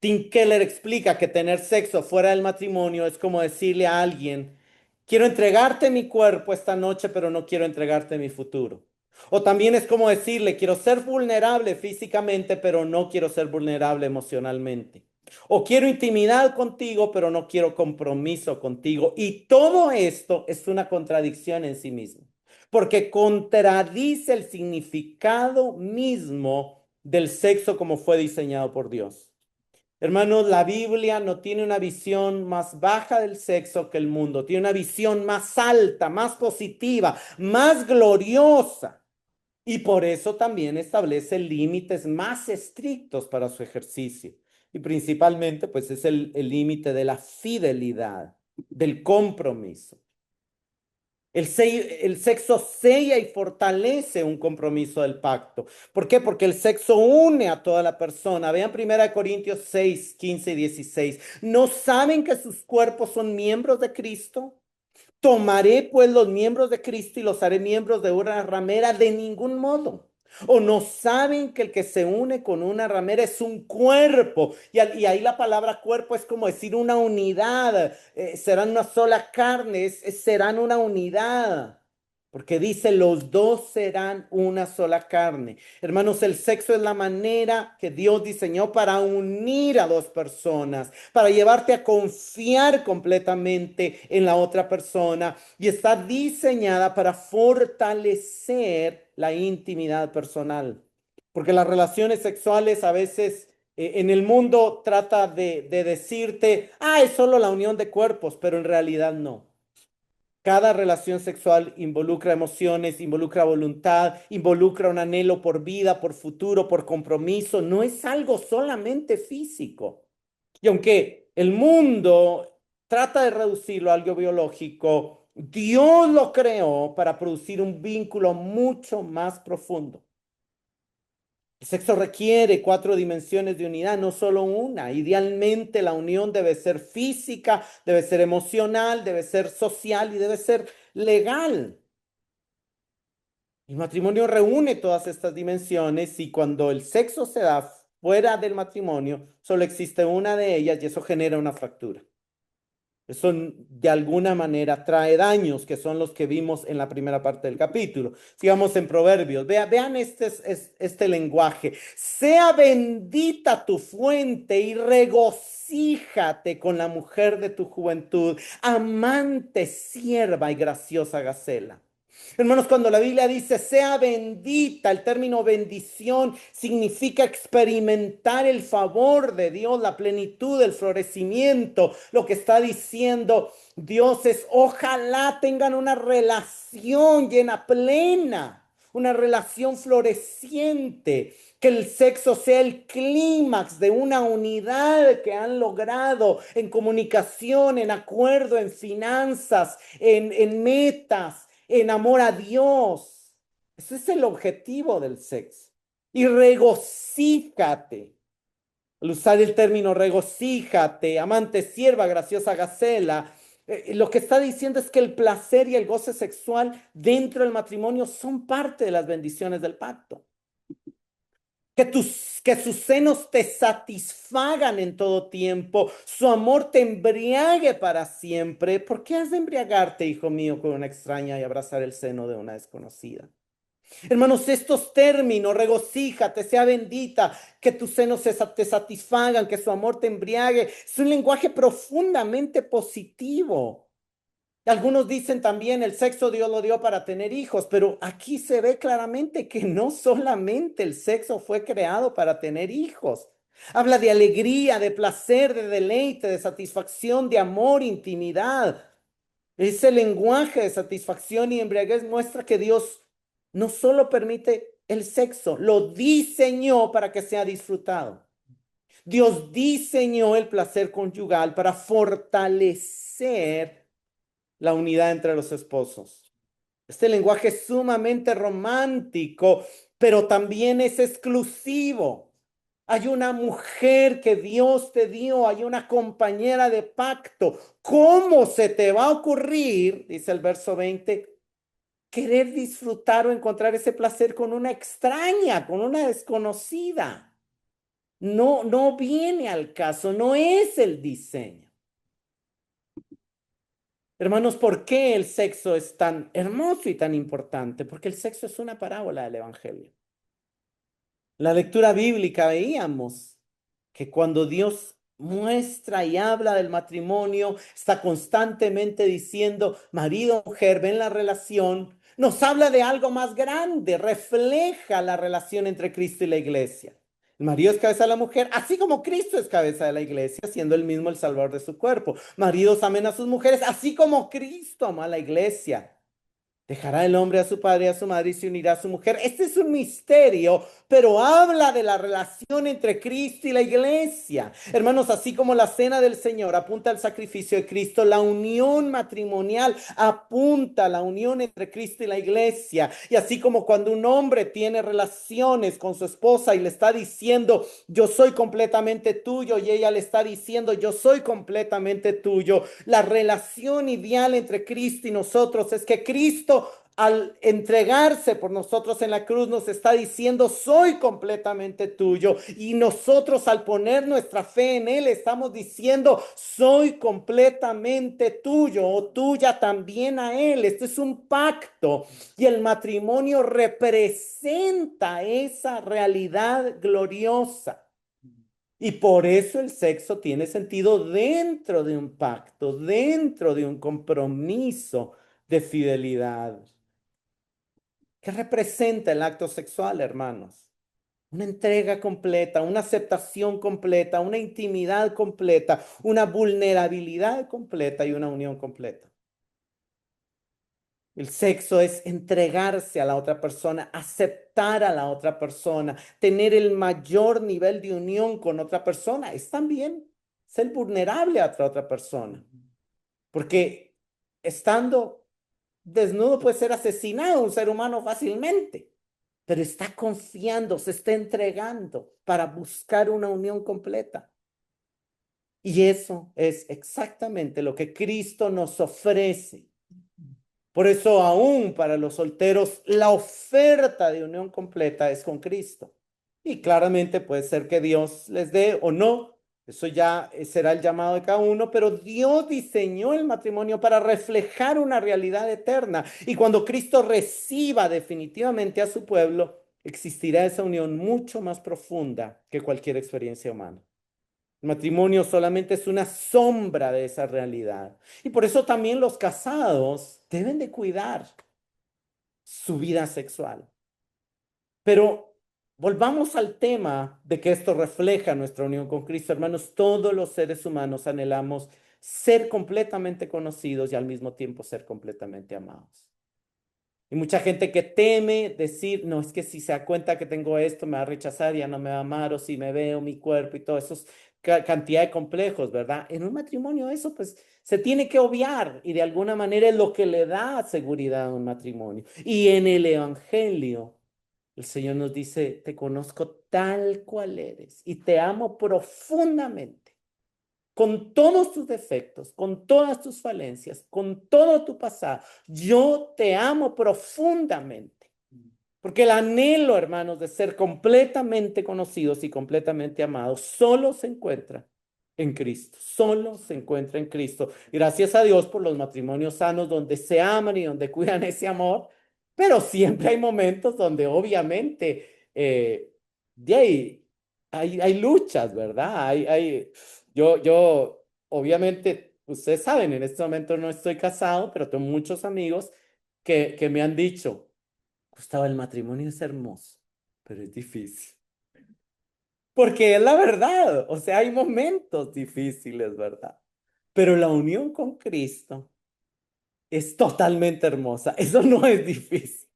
Tim Keller explica que tener sexo fuera del matrimonio es como decirle a alguien, quiero entregarte mi cuerpo esta noche, pero no quiero entregarte mi futuro. O también es como decirle, quiero ser vulnerable físicamente, pero no quiero ser vulnerable emocionalmente. O quiero intimidad contigo, pero no quiero compromiso contigo. Y todo esto es una contradicción en sí mismo, porque contradice el significado mismo del sexo como fue diseñado por Dios. Hermanos, la Biblia no tiene una visión más baja del sexo que el mundo, tiene una visión más alta, más positiva, más gloriosa. Y por eso también establece límites más estrictos para su ejercicio. y principalmente pues es el límite de la fidelidad, del compromiso. El sexo sella y fortalece un compromiso del pacto. ¿Por qué? Porque el sexo une a toda la persona. Vean 1 Corintios 6, 15 y 16. ¿No saben que sus cuerpos son miembros de Cristo? Tomaré pues los miembros de Cristo y los haré miembros de una ramera, de ningún modo. ¿O no saben que el que se une con una ramera es un cuerpo? Y ahí la palabra cuerpo es como decir una unidad. Serán una sola carne, serán una unidad. Porque dice, los dos serán una sola carne. Hermanos, el sexo es la manera que Dios diseñó para unir a dos personas, para llevarte a confiar completamente en la otra persona, y está diseñada para fortalecer la intimidad personal. Porque las relaciones sexuales a veces en el mundo trata de decirte, ah, es solo la unión de cuerpos, pero en realidad no. Cada relación sexual involucra emociones, involucra voluntad, involucra un anhelo por vida, por futuro, por compromiso. No es algo solamente físico. Y aunque el mundo trata de reducirlo a algo biológico, Dios lo creó para producir un vínculo mucho más profundo. El sexo requiere 4 dimensiones de unidad, no solo una. Idealmente la unión debe ser física, debe ser emocional, debe ser social y debe ser legal. El matrimonio reúne todas estas dimensiones y cuando el sexo se da fuera del matrimonio, solo existe una de ellas y eso genera una fractura. Eso de alguna manera trae daños, que son los que vimos en la primera parte del capítulo. Sigamos en Proverbios. Vean este lenguaje. Sea bendita tu fuente y regocíjate con la mujer de tu juventud, amante, sierva y graciosa Gacela. Hermanos, cuando la Biblia dice sea bendita, el término bendición significa experimentar el favor de Dios, la plenitud, el florecimiento. Lo que está diciendo Dios es ojalá tengan una relación llena, plena, una relación floreciente. Que el sexo sea el clímax de una unidad que han logrado en comunicación, en acuerdo, en finanzas, en metas, en amor a Dios. Ese es el objetivo del sexo. Y regocíjate. Al usar el término regocíjate, amante, sierva, graciosa Gacela, lo que está diciendo es que el placer y el goce sexual dentro del matrimonio son parte de las bendiciones del pacto. Que sus senos te satisfagan en todo tiempo, su amor te embriague para siempre. ¿Por qué has de embriagarte, hijo mío, con una extraña y abrazar el seno de una desconocida? Hermanos, estos términos, regocíjate, sea bendita, que tus senos te satisfagan, que su amor te embriague, es un lenguaje profundamente positivo. Algunos dicen también el sexo Dios lo dio para tener hijos, pero aquí se ve claramente que no solamente el sexo fue creado para tener hijos. Habla de alegría, de placer, de deleite, de satisfacción, de amor, intimidad. Ese lenguaje de satisfacción y embriaguez muestra que Dios no solo permite el sexo, lo diseñó para que sea disfrutado. Dios diseñó el placer conyugal para fortalecer la unidad entre los esposos. Este lenguaje es sumamente romántico, pero también es exclusivo. Hay una mujer que Dios te dio, hay una compañera de pacto. ¿Cómo se te va a ocurrir, dice el verso 20, querer disfrutar o encontrar ese placer con una extraña, con una desconocida? No, no viene al caso, no es el diseño. Hermanos, ¿por qué el sexo es tan hermoso y tan importante? Porque el sexo es una parábola del Evangelio. La lectura bíblica veíamos que cuando Dios muestra y habla del matrimonio, está constantemente diciendo, marido, mujer, ven la relación, nos habla de algo más grande, refleja la relación entre Cristo y la iglesia. El marido es cabeza de la mujer, así como Cristo es cabeza de la iglesia, siendo él mismo el salvador de su cuerpo. Maridos amen a sus mujeres, así como Cristo ama a la iglesia. Dejará el hombre a su padre y a su madre y se unirá a su mujer. Este es un misterio, pero habla de la relación entre Cristo y la iglesia. Hermanos, así como la cena del Señor apunta al sacrificio de Cristo, la unión matrimonial apunta a la unión entre Cristo y la iglesia. Y así como cuando un hombre tiene relaciones con su esposa y le está diciendo, yo soy completamente tuyo, y ella le está diciendo, yo soy completamente tuyo, la relación ideal entre Cristo y nosotros es que Cristo al entregarse por nosotros en la cruz nos está diciendo, soy completamente tuyo. Y nosotros al poner nuestra fe en Él estamos diciendo, soy completamente tuyo o tuya también a Él. Esto es un pacto y el matrimonio representa esa realidad gloriosa. Y por eso el sexo tiene sentido dentro de un pacto, dentro de un compromiso de fidelidad. ¿Qué representa el acto sexual, hermanos? Una entrega completa, una aceptación completa, una intimidad completa, una vulnerabilidad completa y una unión completa. El sexo es entregarse a la otra persona, aceptar a la otra persona, tener el mayor nivel de unión con otra persona. Es también ser vulnerable a otra persona. Porque estando desnudo puede ser asesinado un ser humano fácilmente, pero está confiando, se está entregando para buscar una unión completa. Y eso es exactamente lo que Cristo nos ofrece. Por eso aún para los solteros la oferta de unión completa es con Cristo. Y claramente puede ser que Dios les dé o no. Eso ya será el llamado de cada uno, pero Dios diseñó el matrimonio para reflejar una realidad eterna. Y cuando Cristo reciba definitivamente a su pueblo, existirá esa unión mucho más profunda que cualquier experiencia humana. El matrimonio solamente es una sombra de esa realidad. Y por eso también los casados deben de cuidar su vida sexual. Pero volvamos al tema de que esto refleja nuestra unión con Cristo. Hermanos, todos los seres humanos anhelamos ser completamente conocidos y al mismo tiempo ser completamente amados. Y mucha gente que teme decir, no, es que si se da cuenta que tengo esto, me va a rechazar, ya no me va a amar, o si me veo mi cuerpo y todo eso, es cantidad de complejos, ¿verdad? En un matrimonio eso pues se tiene que obviar y de alguna manera es lo que le da seguridad a un matrimonio. Y en el Evangelio, el Señor nos dice, te conozco tal cual eres y te amo profundamente con todos tus defectos, con todas tus falencias, con todo tu pasado. Yo te amo profundamente. Porque el anhelo, hermanos, de ser completamente conocidos y completamente amados, solo se encuentra en Cristo. Solo se encuentra en Cristo. Gracias a Dios por los matrimonios sanos donde se aman y donde cuidan ese amor, pero siempre hay momentos donde obviamente de ahí hay luchas, ¿verdad? Obviamente, ustedes saben, en este momento no estoy casado, pero tengo muchos amigos que me han dicho, Gustavo, el matrimonio es hermoso, pero es difícil. Porque es la verdad, o sea, hay momentos difíciles, ¿verdad? Pero la unión con Cristo es totalmente hermosa, eso no es difícil.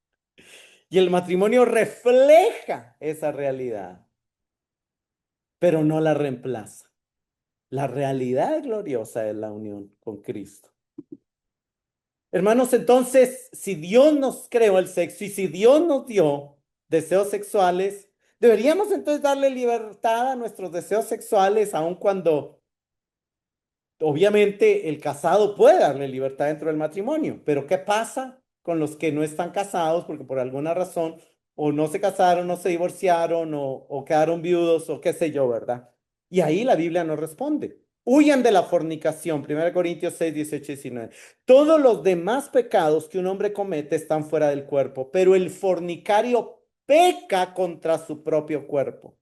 Y el matrimonio refleja esa realidad, pero no la reemplaza. La realidad gloriosa es la unión con Cristo. Hermanos, entonces, si Dios nos creó el sexo y si Dios nos dio deseos sexuales, deberíamos entonces darle libertad a nuestros deseos sexuales, aun cuando obviamente el casado puede darle libertad dentro del matrimonio. Pero ¿qué pasa con los que no están casados porque por alguna razón o no se casaron, no se divorciaron o quedaron viudos o qué sé yo, ¿verdad? Y ahí la Biblia nos responde. Huyan de la fornicación, 1 Corintios 6, 18 y 19. Todos los demás pecados que un hombre comete están fuera del cuerpo, pero el fornicario peca contra su propio cuerpo.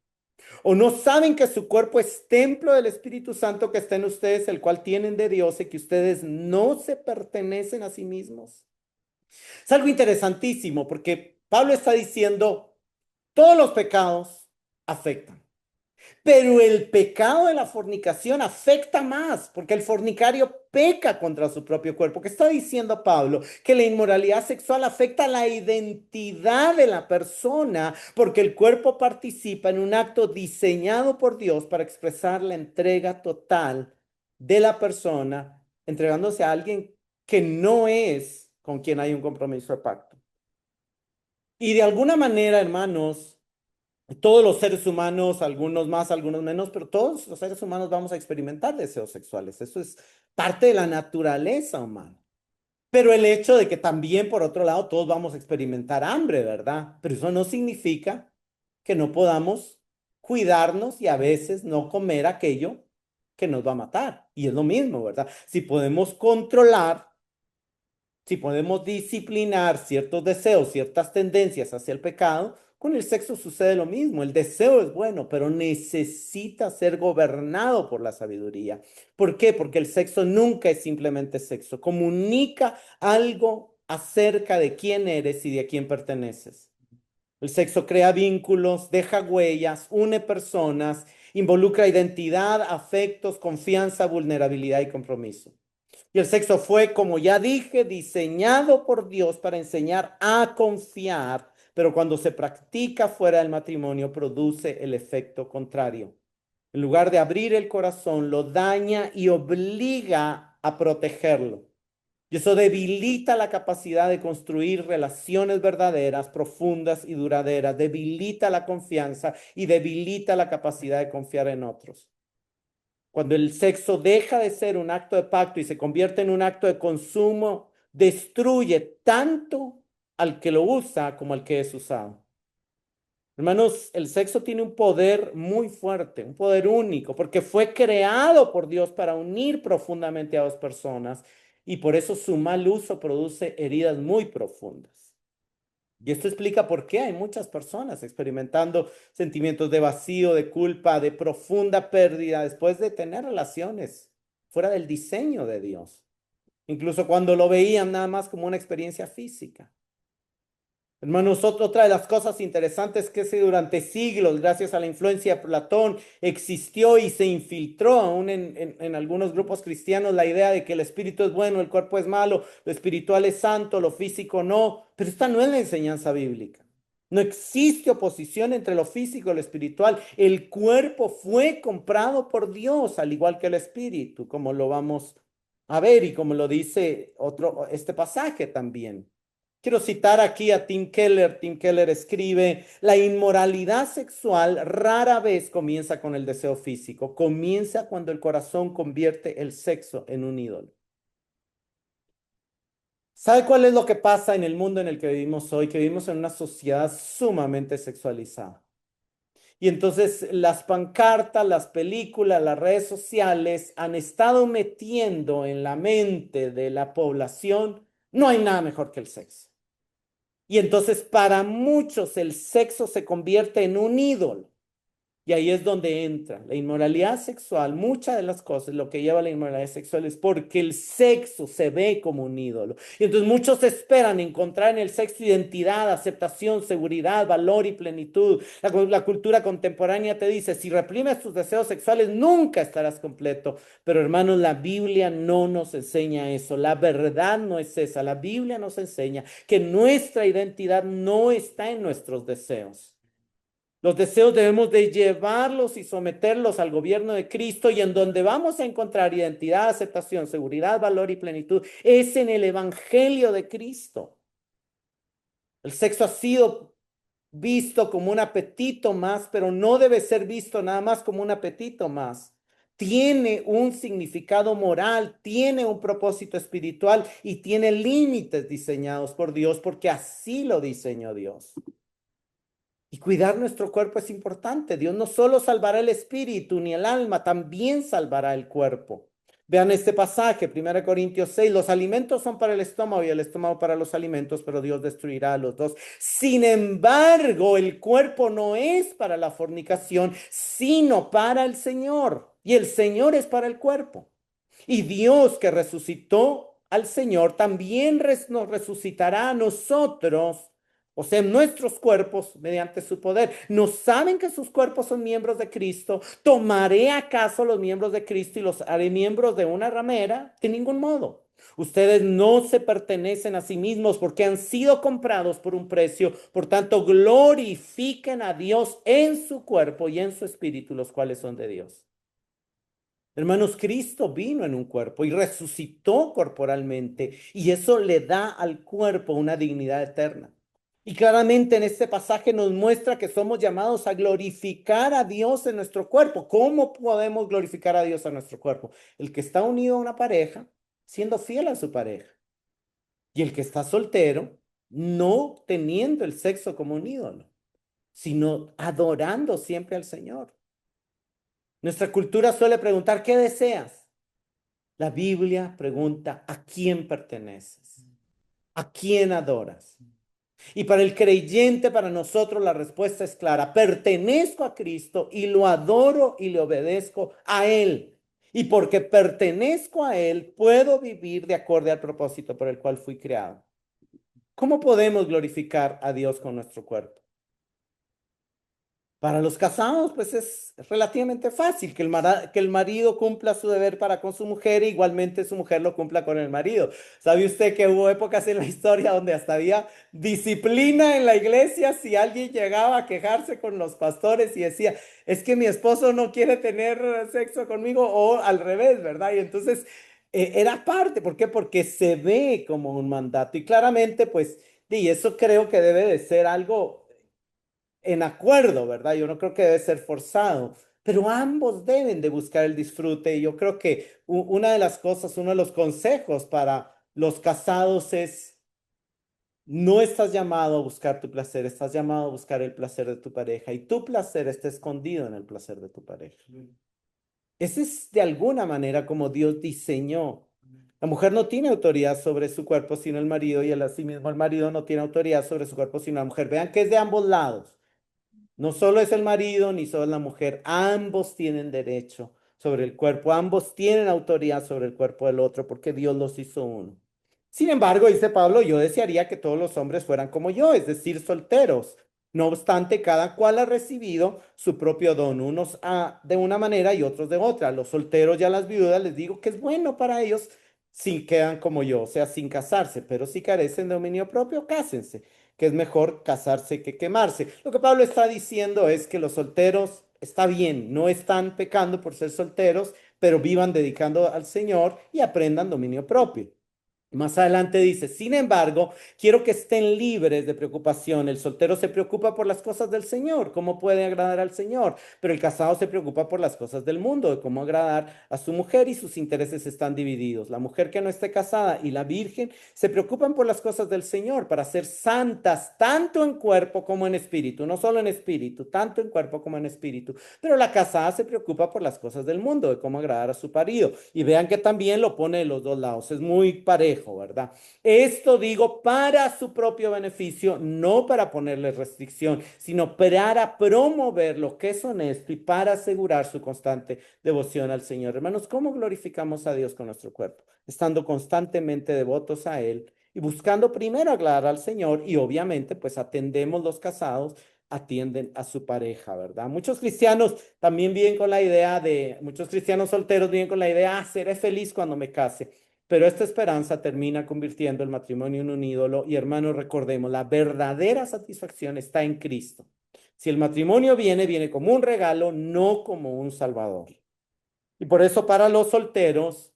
¿O no saben que su cuerpo es templo del Espíritu Santo que está en ustedes, el cual tienen de Dios y que ustedes no se pertenecen a sí mismos? Es algo interesantísimo porque Pablo está diciendo, todos los pecados afectan. Pero el pecado de la fornicación afecta más, porque el fornicario peca contra su propio cuerpo. ¿Qué está diciendo Pablo? Que la inmoralidad sexual afecta la identidad de la persona porque el cuerpo participa en un acto diseñado por Dios para expresar la entrega total de la persona, entregándose a alguien que no es con quien hay un compromiso de pacto. Y de alguna manera, hermanos, todos los seres humanos, algunos más, algunos menos, pero todos los seres humanos vamos a experimentar deseos sexuales. Eso es parte de la naturaleza humana. Pero el hecho de que también, por otro lado, todos vamos a experimentar hambre, ¿verdad? Pero eso no significa que no podamos cuidarnos y a veces no comer aquello que nos va a matar. Y es lo mismo, ¿verdad? Si podemos controlar, si podemos disciplinar ciertos deseos, ciertas tendencias hacia el pecado, con el sexo sucede lo mismo. El deseo es bueno, pero necesita ser gobernado por la sabiduría. ¿Por qué? Porque el sexo nunca es simplemente sexo. Comunica algo acerca de quién eres y de a quién perteneces. El sexo crea vínculos, deja huellas, une personas, involucra identidad, afectos, confianza, vulnerabilidad y compromiso. Y el sexo fue, como ya dije, diseñado por Dios para enseñar a confiar, pero cuando se practica fuera del matrimonio produce el efecto contrario. En lugar de abrir el corazón, lo daña y obliga a protegerlo. Y eso debilita la capacidad de construir relaciones verdaderas, profundas y duraderas, debilita la confianza y debilita la capacidad de confiar en otros. Cuando el sexo deja de ser un acto de pacto y se convierte en un acto de consumo, destruye tanto al que lo usa como al que es usado. Hermanos, el sexo tiene un poder muy fuerte, un poder único, porque fue creado por Dios para unir profundamente a dos personas y por eso su mal uso produce heridas muy profundas. Y esto explica por qué hay muchas personas experimentando sentimientos de vacío, de culpa, de profunda pérdida después de tener relaciones fuera del diseño de Dios. Incluso cuando lo veían nada más como una experiencia física. Hermanos, otra de las cosas interesantes que es que durante siglos, gracias a la influencia de Platón, existió y se infiltró aún en algunos grupos cristianos la idea de que el espíritu es bueno, el cuerpo es malo, lo espiritual es santo, lo físico no. Pero esta no es la enseñanza bíblica. No existe oposición entre lo físico y lo espiritual. El cuerpo fue comprado por Dios, al igual que el espíritu, como lo vamos a ver y como lo dice este pasaje también. Quiero citar aquí a Tim Keller. Tim Keller escribe, la inmoralidad sexual rara vez comienza con el deseo físico, comienza cuando el corazón convierte el sexo en un ídolo. ¿Sabe cuál es lo que pasa en el mundo en el que vivimos hoy? Que vivimos en una sociedad sumamente sexualizada. Y entonces las pancartas, las películas, las redes sociales han estado metiendo en la mente de la población, no hay nada mejor que el sexo. Y entonces para muchos el sexo se convierte en un ídolo. Y ahí es donde entra la inmoralidad sexual. Muchas de las cosas, lo que lleva a la inmoralidad sexual es porque el sexo se ve como un ídolo. Y entonces muchos esperan encontrar en el sexo identidad, aceptación, seguridad, valor y plenitud. La cultura contemporánea te dice, si reprimes tus deseos sexuales, nunca estarás completo. Pero hermanos, la Biblia no nos enseña eso. La verdad no es esa. La Biblia nos enseña que nuestra identidad no está en nuestros deseos. Los deseos debemos de llevarlos y someterlos al gobierno de Cristo y en donde vamos a encontrar identidad, aceptación, seguridad, valor y plenitud es en el Evangelio de Cristo. El sexo ha sido visto como un apetito más, pero no debe ser visto nada más como un apetito más. Tiene un significado moral, tiene un propósito espiritual y tiene límites diseñados por Dios porque así lo diseñó Dios. Y cuidar nuestro cuerpo es importante. Dios no solo salvará el espíritu ni el alma, también salvará el cuerpo. Vean este pasaje, 1 Corintios 6, los alimentos son para el estómago y el estómago para los alimentos, pero Dios destruirá a los dos. Sin embargo, el cuerpo no es para la fornicación, sino para el Señor. Y el Señor es para el cuerpo. Y Dios que resucitó al Señor también nos resucitará a nosotros o sea, en nuestros cuerpos mediante su poder. ¿No saben que sus cuerpos son miembros de Cristo? ¿Tomaré acaso los miembros de Cristo y los haré miembros de una ramera? De ningún modo. Ustedes no se pertenecen a sí mismos porque han sido comprados por un precio. Por tanto, glorifiquen a Dios en su cuerpo y en su espíritu, los cuales son de Dios. Hermanos, Cristo vino en un cuerpo y resucitó corporalmente y eso le da al cuerpo una dignidad eterna. Y claramente en este pasaje nos muestra que somos llamados a glorificar a Dios en nuestro cuerpo. ¿Cómo podemos glorificar a Dios en nuestro cuerpo? El que está unido a una pareja, siendo fiel a su pareja. Y el que está soltero, no teniendo el sexo como un ídolo, sino adorando siempre al Señor. Nuestra cultura suele preguntar, ¿qué deseas? La Biblia pregunta, ¿a quién perteneces? ¿A quién adoras? Y para el creyente, para nosotros, la respuesta es clara. Pertenezco a Cristo y lo adoro y le obedezco a Él. Y porque pertenezco a Él, puedo vivir de acuerdo al propósito por el cual fui creado. ¿Cómo podemos glorificar a Dios con nuestro cuerpo? Para los casados, pues es relativamente fácil que el marido cumpla su deber para con su mujer e igualmente su mujer lo cumpla con el marido. ¿Sabe usted que hubo épocas en la historia donde hasta había disciplina en la iglesia si alguien llegaba a quejarse con los pastores y decía, es que mi esposo no quiere tener sexo conmigo o al revés, ¿verdad? Y entonces era parte, ¿por qué? Porque se ve como un mandato y claramente, pues, y eso creo que debe de ser algo en acuerdo, ¿verdad? Yo no creo que debe ser forzado, pero ambos deben de buscar el disfrute. Y yo creo que una de las cosas, uno de los consejos para los casados es, no estás llamado a buscar tu placer, estás llamado a buscar el placer de tu pareja y tu placer está escondido en el placer de tu pareja. Ese es de alguna manera como Dios diseñó. La mujer no tiene autoridad sobre su cuerpo sino el marido y el asimismo el marido no tiene autoridad sobre su cuerpo sino la mujer. Vean que es de ambos lados. No solo es el marido ni solo es la mujer, ambos tienen derecho sobre el cuerpo, ambos tienen autoridad sobre el cuerpo del otro porque Dios los hizo uno. Sin embargo, dice Pablo, yo desearía que todos los hombres fueran como yo, es decir, solteros. No obstante, cada cual ha recibido su propio don, unos de una manera y otros de otra. Los solteros y a las viudas les digo que es bueno para ellos si quedan como yo, o sea, sin casarse, pero si carecen de dominio propio, cásense, que es mejor casarse que quemarse. Lo que Pablo está diciendo es que los solteros está bien, no están pecando por ser solteros, pero vivan dedicando al Señor y aprendan dominio propio. Más adelante dice, sin embargo, quiero que estén libres de preocupación. El soltero se preocupa por las cosas del Señor, cómo puede agradar al Señor, pero el casado se preocupa por las cosas del mundo, de cómo agradar a su mujer y sus intereses están divididos. La mujer que no esté casada y la virgen se preocupan por las cosas del Señor para ser santas, tanto en cuerpo como en espíritu, no solo en espíritu, tanto en cuerpo como en espíritu. Pero la casada se preocupa por las cosas del mundo, de cómo agradar a su marido. Y vean que también lo pone de los dos lados, es muy parejo, ¿verdad? Esto digo para su propio beneficio, no para ponerle restricción, sino para promover lo que es honesto y para asegurar su constante devoción al Señor. Hermanos, ¿cómo glorificamos a Dios con nuestro cuerpo? Estando constantemente devotos a Él y buscando primero agradar al Señor y obviamente pues atendemos los casados atienden a su pareja, ¿verdad? Muchos cristianos también viven con la idea de, muchos cristianos solteros viven con la idea, seré feliz cuando me case. Pero esta esperanza termina convirtiendo el matrimonio en un ídolo y hermanos, recordemos, la verdadera satisfacción está en Cristo. Si el matrimonio viene, viene como un regalo, no como un salvador. Y por eso para los solteros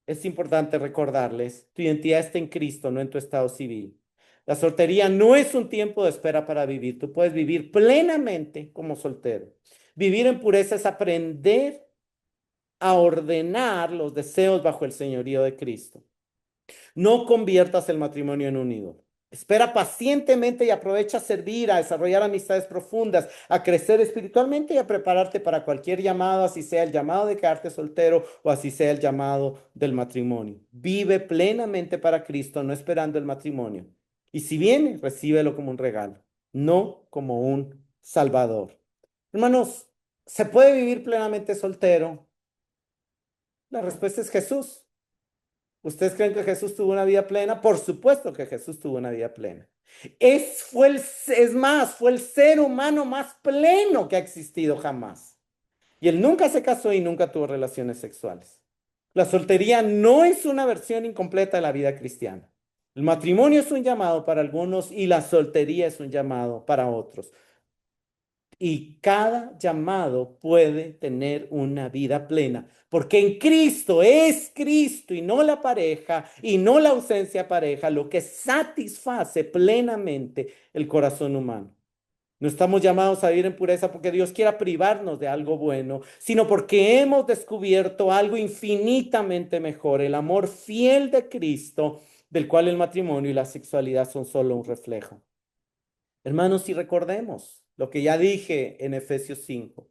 es importante recordarles, tu identidad está en Cristo, no en tu estado civil. La soltería no es un tiempo de espera para vivir. Tú puedes vivir plenamente como soltero. Vivir en pureza es aprender a ordenar los deseos bajo el señorío de Cristo. No conviertas el matrimonio en un ídolo. Espera pacientemente y aprovecha a servir, a desarrollar amistades profundas, a crecer espiritualmente y a prepararte para cualquier llamado, así sea el llamado de quedarte soltero o así sea el llamado del matrimonio. Vive plenamente para Cristo, no esperando el matrimonio. Y si viene, recíbelo como un regalo, no como un salvador. Hermanos, ¿se puede vivir plenamente soltero? La respuesta es Jesús. ¿Ustedes creen que Jesús tuvo una vida plena? Por supuesto que Jesús tuvo una vida plena. Es más, fue el ser humano más pleno que ha existido jamás. Y él nunca se casó y nunca tuvo relaciones sexuales. La soltería no es una versión incompleta de la vida cristiana. El matrimonio es un llamado para algunos y la soltería es un llamado para otros. Y cada llamado puede tener una vida plena, porque en Cristo es Cristo y no la pareja y no la ausencia de pareja lo que satisface plenamente el corazón humano. No estamos llamados a vivir en pureza porque Dios quiera privarnos de algo bueno, sino porque hemos descubierto algo infinitamente mejor, el amor fiel de Cristo, del cual el matrimonio y la sexualidad son solo un reflejo. Hermanos, si recordemos lo que ya dije en Efesios 5,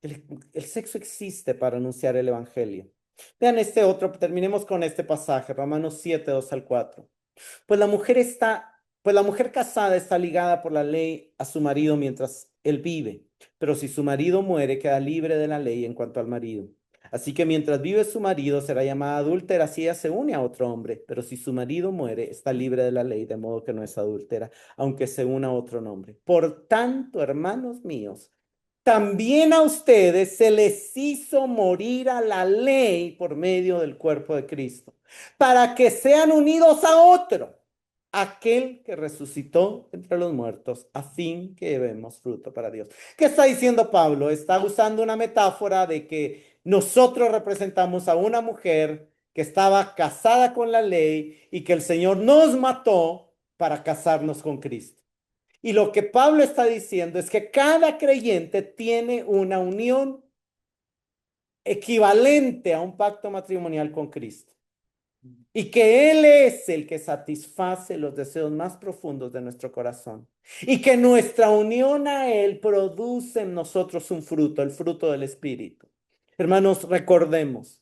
el, el sexo existe para anunciar el Evangelio. Vean este otro, terminemos con este pasaje, Romanos 7, 2 al 4. Pues la mujer casada está ligada por la ley a su marido mientras él vive, pero si su marido muere, queda libre de la ley en cuanto al marido. Así que mientras vive su marido, será llamada adúltera si ella se une a otro hombre, pero si su marido muere, está libre de la ley, de modo que no es adúltera, aunque se una a otro hombre. Por tanto, hermanos míos, también a ustedes se les hizo morir a la ley por medio del cuerpo de Cristo, para que sean unidos a otro, aquel que resucitó entre los muertos, a fin que llevemos fruto para Dios. ¿Qué está diciendo Pablo? Está usando una metáfora de que nosotros representamos a una mujer que estaba casada con la ley y que el Señor nos mató para casarnos con Cristo. Y lo que Pablo está diciendo es que cada creyente tiene una unión equivalente a un pacto matrimonial con Cristo. Y que Él es el que satisface los deseos más profundos de nuestro corazón. Y que nuestra unión a Él produce en nosotros un fruto, el fruto del Espíritu. Hermanos, recordemos,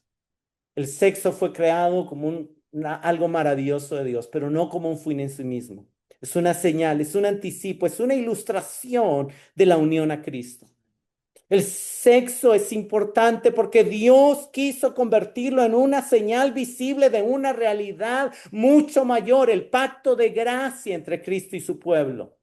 el sexo fue creado como algo maravilloso de Dios, pero no como un fin en sí mismo. Es una señal, es un anticipo, es una ilustración de la unión a Cristo. El sexo es importante porque Dios quiso convertirlo en una señal visible de una realidad mucho mayor, el pacto de gracia entre Cristo y su pueblo.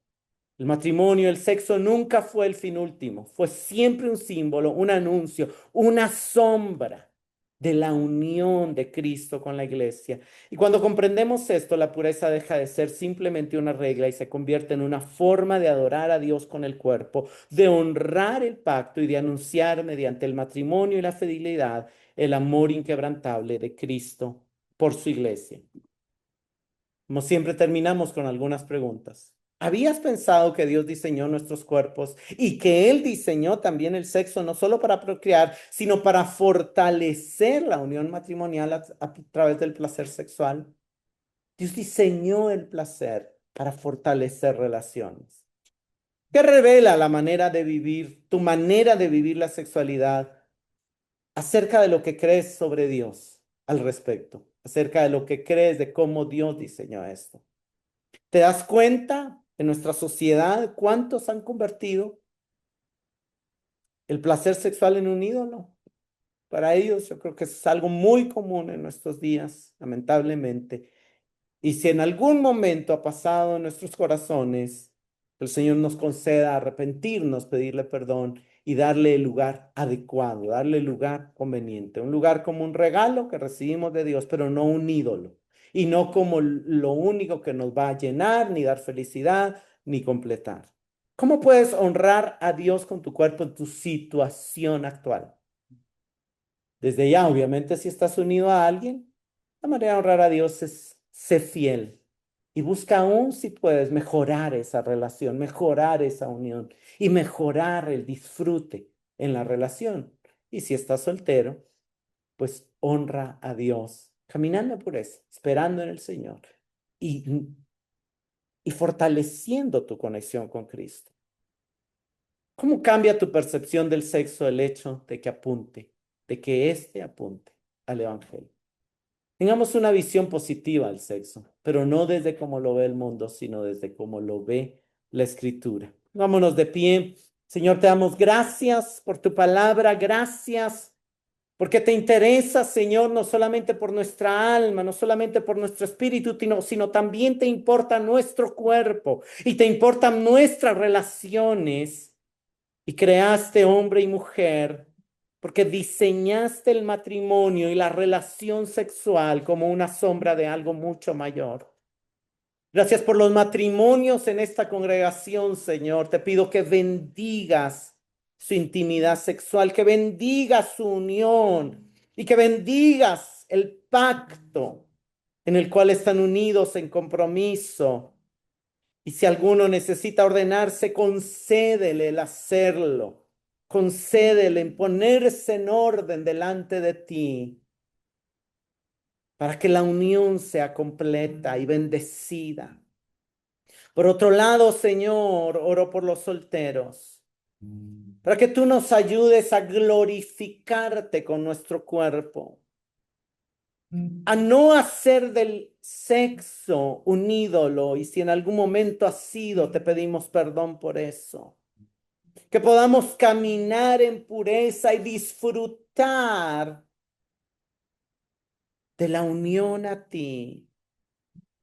El matrimonio, el sexo nunca fue el fin último, fue siempre un símbolo, un anuncio, una sombra de la unión de Cristo con la iglesia. Y cuando comprendemos esto, la pureza deja de ser simplemente una regla y se convierte en una forma de adorar a Dios con el cuerpo, de honrar el pacto y de anunciar mediante el matrimonio y la fidelidad el amor inquebrantable de Cristo por su iglesia. Como siempre terminamos con algunas preguntas. ¿Habías pensado que Dios diseñó nuestros cuerpos y que Él diseñó también el sexo no solo para procrear, sino para fortalecer la unión matrimonial a través del placer sexual? Dios diseñó el placer para fortalecer relaciones. ¿Qué revela la manera de vivir, tu manera de vivir la sexualidad acerca de lo que crees sobre Dios al respecto, acerca de lo que crees de cómo Dios diseñó esto? ¿Te das cuenta en nuestra sociedad cuántos han convertido el placer sexual en un ídolo? Para ellos yo creo que es algo muy común en nuestros días, lamentablemente. Y si en algún momento ha pasado en nuestros corazones, el Señor nos conceda arrepentirnos, pedirle perdón y darle el lugar adecuado, darle el lugar conveniente. Un lugar como un regalo que recibimos de Dios, pero no un ídolo. Y no como lo único que nos va a llenar, ni dar felicidad, ni completar. ¿Cómo puedes honrar a Dios con tu cuerpo en tu situación actual? Desde ya, obviamente, si estás unido a alguien, la manera de honrar a Dios es ser fiel y busca aún si puedes mejorar esa relación, mejorar esa unión y mejorar el disfrute en la relación. Y si estás soltero, pues honra a Dios, caminando por eso, esperando en el Señor y, y fortaleciendo tu conexión con Cristo. ¿Cómo cambia tu percepción del sexo el hecho de que éste apunte al Evangelio? Tengamos una visión positiva del sexo, pero no desde cómo lo ve el mundo, sino desde cómo lo ve la Escritura. Vámonos de pie. Señor, te damos gracias por tu palabra, gracias Porque te interesa, Señor, no solamente por nuestra alma, no solamente por nuestro espíritu, sino también te importa nuestro cuerpo y te importan nuestras relaciones. Y creaste hombre y mujer porque diseñaste el matrimonio y la relación sexual como una sombra de algo mucho mayor. Gracias por los matrimonios en esta congregación, Señor. Te pido que bendigas su intimidad sexual, que bendigas su unión y que bendigas el pacto en el cual están unidos en compromiso. Y si alguno necesita ordenarse, concédele el hacerlo. Concédele en ponerse en orden delante de ti para que la unión sea completa y bendecida. Por otro lado, Señor, oro por los solteros, para que tú nos ayudes a glorificarte con nuestro cuerpo, a no hacer del sexo un ídolo, y si en algún momento ha sido, te pedimos perdón por eso. Que podamos caminar en pureza y disfrutar de la unión a ti,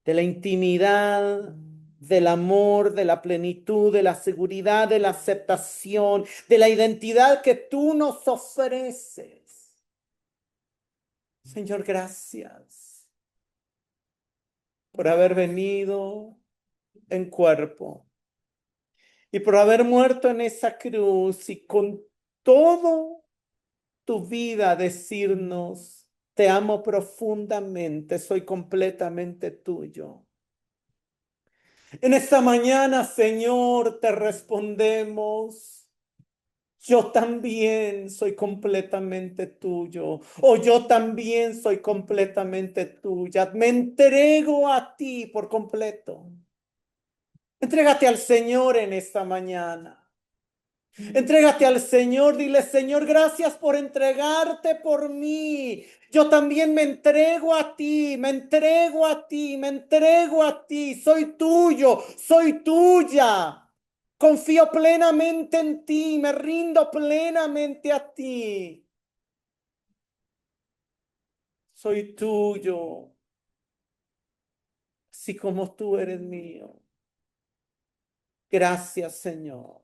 de la intimidad, del amor, de la plenitud, de la seguridad, de la aceptación, de la identidad que tú nos ofreces. Señor, gracias por haber venido en cuerpo y por haber muerto en esa cruz y con todo tu vida decirnos, te amo profundamente, soy completamente tuyo. En esta mañana, Señor, te respondemos, yo también soy completamente tuyo, o yo también soy completamente tuya. Me entrego a ti por completo. Entrégate al Señor en esta mañana. Entrégate al Señor, dile, Señor, gracias por entregarte por mí. Yo también me entrego a ti, me entrego a ti, me entrego a ti. Soy tuyo, soy tuya. Confío plenamente en ti, me rindo plenamente a ti. Soy tuyo, así como tú eres mío. Gracias, Señor.